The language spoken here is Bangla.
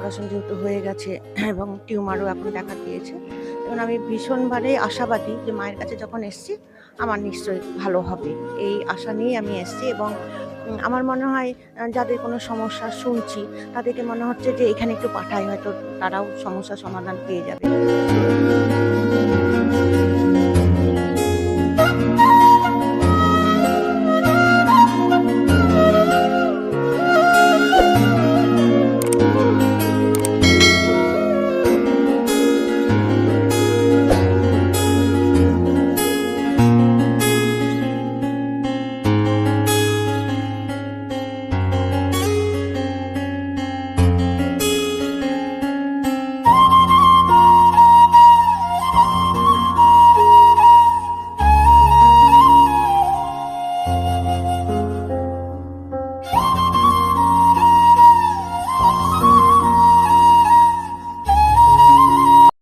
অপারেশন যেহেতু হয়ে গেছে এবং টিউমারও এখন দেখা দিয়েছে, এখন আমি ভীষণভাবে আশাবাদী যে মায়ের কাছে যখন এসছি আমার নিশ্চয়ই ভালো হবে। এই আশা নিয়েই আমি এসছি এবং আমার মনে হয় যাদের কোনো সমস্যা শুনছি তাদেরকে মনে হচ্ছে যে এখানে একটু পাঠাই, হয়তো তারাও সমস্যার সমাধান পেয়ে যাবে।